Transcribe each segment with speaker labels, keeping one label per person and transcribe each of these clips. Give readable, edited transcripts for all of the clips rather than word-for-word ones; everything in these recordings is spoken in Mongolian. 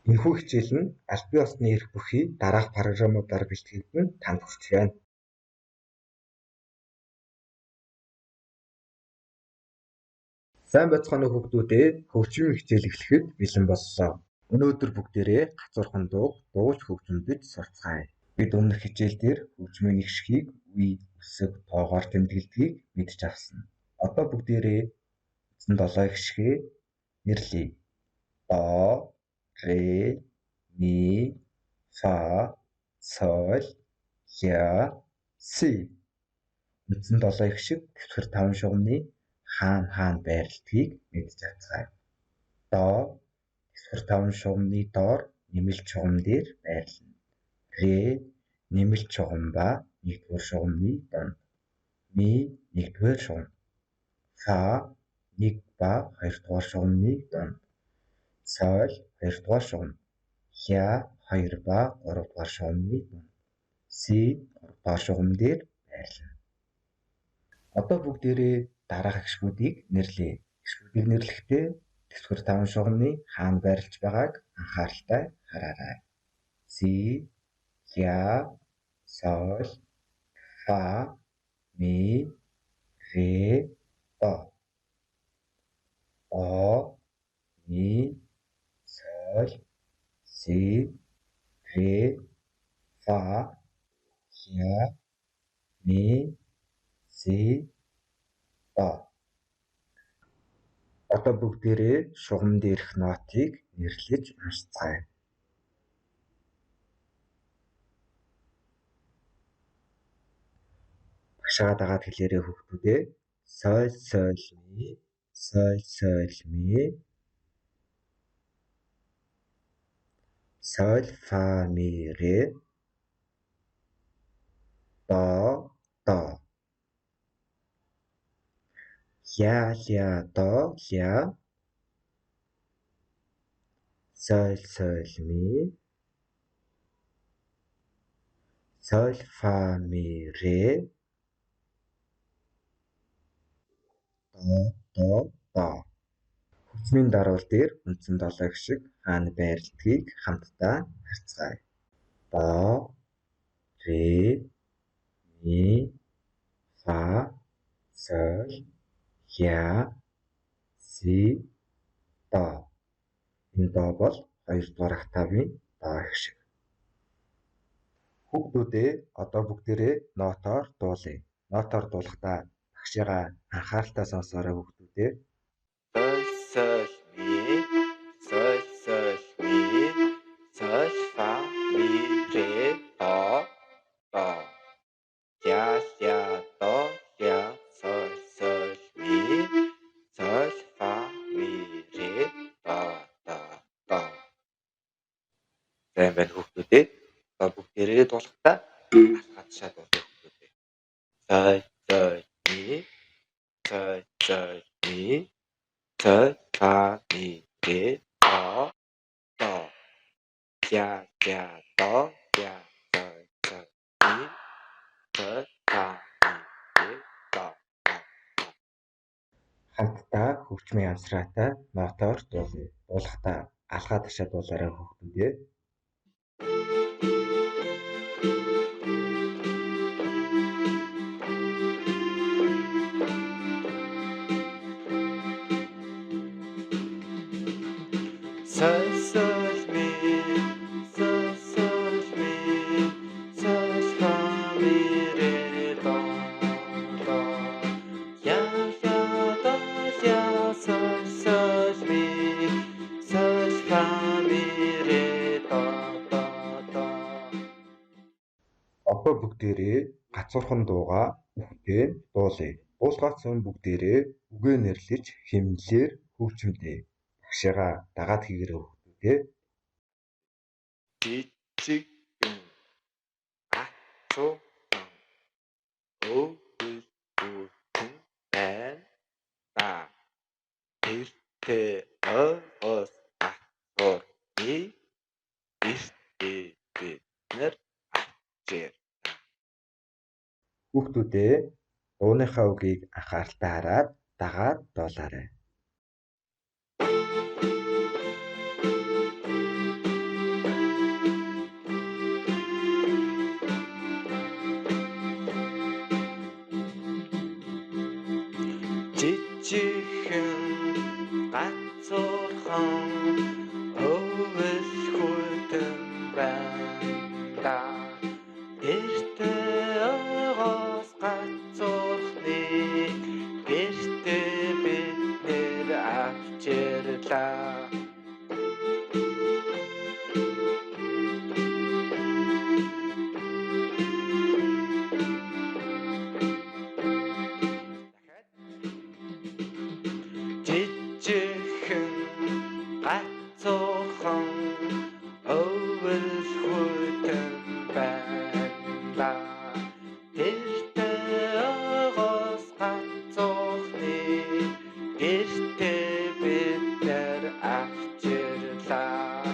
Speaker 1: Энэхүү хичээл нь аль бие усны эрх бүхий дараах программуудаар бэлтгэгдэн танд хүрч байна. Сайн байцгаана уу хүүхдүүдээ, хөгжмийн хичээл эхлэхэд бэлэн боллоо. Өнөөдөр бүгдээрээ гацуурхан дууг дууж хөгжмөдөж сурцгаая. Бид өмнөх хичээл дээр хөгжмийн нэг шигийг үе, үсэг, тоогоор тэмдэглэдгийг мэдж авсан. Одоо бүгдээрээ эзэн долоо их шигээ нэрлэе. До, ре, ми, фа, соль, ля, си. Эзэн долоо их шиг тэвсгэр 5 шугамны хаана байрлдгийг мэдж авцгаая. До тэвсгэр 5 шугамны доор нэмэлт шугам дээр байрлана. Ре нэмэлт шугам ба 1-р шугамны донд. Ми 1-р шугам. Фа 1 ба 2-р шугамны донд. Соль 2-р шугам. Ля 2 ба 3-р шугамны донд. Си 3-р шугам дээр байрлана. Одоо бүгдээрээ дараах гишгүүдийг нэрлэе. Гишгүүдийг нэрлэхдээ тэвсгэр 5 шугамны хаана байрлаж байгааг анхааралтай хараарай. Си, ля, соль, фа, ми, ре, до. До, ми, соль, си, ре, фа, ля, ми, си, до. Одоо бүгдээрээ шугам дээрх нотыг нэрлэж уншицгаая. Багшаа дагаад хэлээрэй хүүхдүүдээ. Соль, соль, ми, соль, соль, ми, соль, фа, ми, ре, до, до. Ля, ля, до, ля. Соль, соль, ми, соль, фа, ми, ре, до, до. Хөгжмийн даруул дээр үндсэн долоо шиг хаана байрлдгийг хамтдаа харцгаая. До, ре, ми, фа, соль, ля, си, до. Энэ до бол 2-р октавын до их шиг. Хүүхдүүдээ одоо бүгдээрээ нотоор дуулъя. Нотоор дуулахдаа багшаагаа анхааралтай сонсоорой хүүхдүүдээ.
Speaker 2: Соль, ми, соль, ми, соль, фа, ми, ре, до, до. Ля, ля, до, ля, соль, ми, соль, фа, ми, ре, до, до, до. Сайн байна хүүхдүүдээ. Одоо бүгдээрээ дуулахдаа алхаад шат болоо хүүхдүүдээ. Соль, ми, соль, ми, соль, фа, ми, ре, до, до. Ля, ля, до, ля, соль, ми, соль, фа, ми, ре, до, до.
Speaker 1: Хамтдаа хөгжмийн ансраатай нотоор дуулъя. Дуулахдаа алхаад ташаа дуулаарай хүүхдүүдээ.
Speaker 2: Соль, ми, соль, фа, ми, ре, до, до. Ля, ля, до, ля, соль, ми, соль, фа, ми, ре, до, до, до.
Speaker 1: Одоо бүгдээрээ гацуурхан дуугаа үгтэй дуулъя. Дуулахаас өмнө бүгдээрээ үгээ нэрлэж хэмнэлээр хөгжмөдөө. Багшаагаа дагаад хийгээрэй хүүхдүүдээ.
Speaker 2: Жижигэн гацуурхан өвгөл бүрхэн байна да. Тэртээ оос гацуурны эртээ бид нар авчир.
Speaker 1: Хүүхдүүдээ дууныхаа үгийг анхааралтай хараад дагаад дуулаарай.
Speaker 2: жижигхэн гацуурхан өвөл хүйтэн байна. Гэртээ огоос гацуурхныг гэртээ бид нэр авчирлаа. Жижигхэн гацуурхан өвөл хүйтэн байна. Гэртээ огоос гацуурхныг гэртээ бид нэр авчирлаа.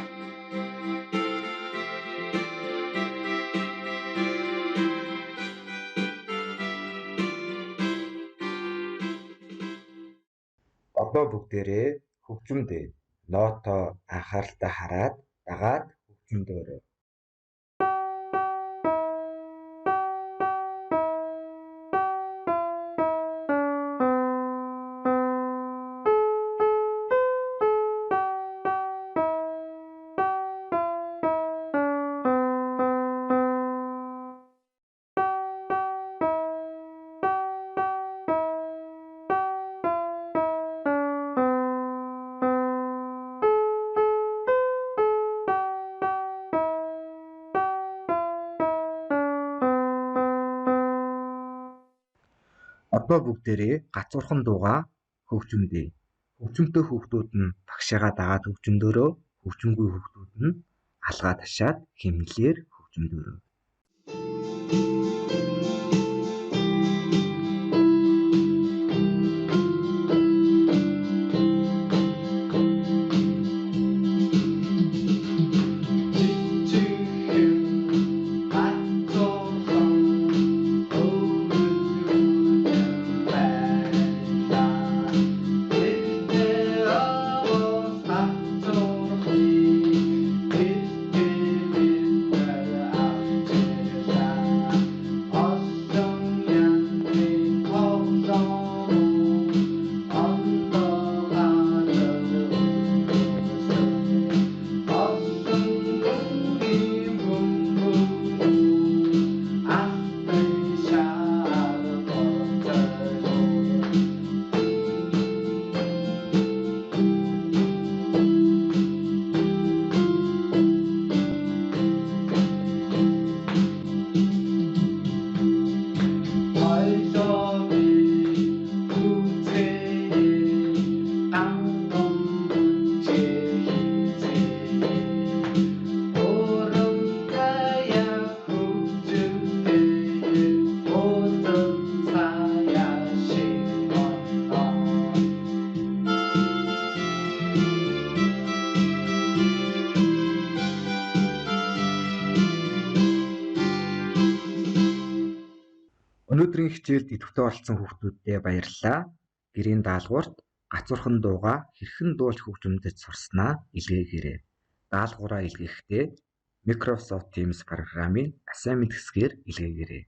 Speaker 1: Одоо бүгдээрээ хөгжмөдөө ноотоо анхааралтай хараад дагаад хөгжмөдөөрөө. Одоо бүгдээрээ гацуурхан дуугаа хөгжмөдөө. Хөгжмөнтэй хүүхдүүд нь багшаагаа дагаад хөгжмөдөөрөө, хөгжмөнгүй хүүхдүүд нь алгаа ташаад хэмнэлээр хөгжмөдөөрөө. Өнөөдрийн хичээлд идэвхтэй оролцсон хүүхдүүддээ баярлалаа. Гэрийн даалгаварт гацуурхан дуугаа хэрхэн дуулж хөгжмөдөж сурснаа илгээгээрэй. Даалгавраа илгээхдээ Microsoft Teams программын assignment хэсгээр илгээгээрэй.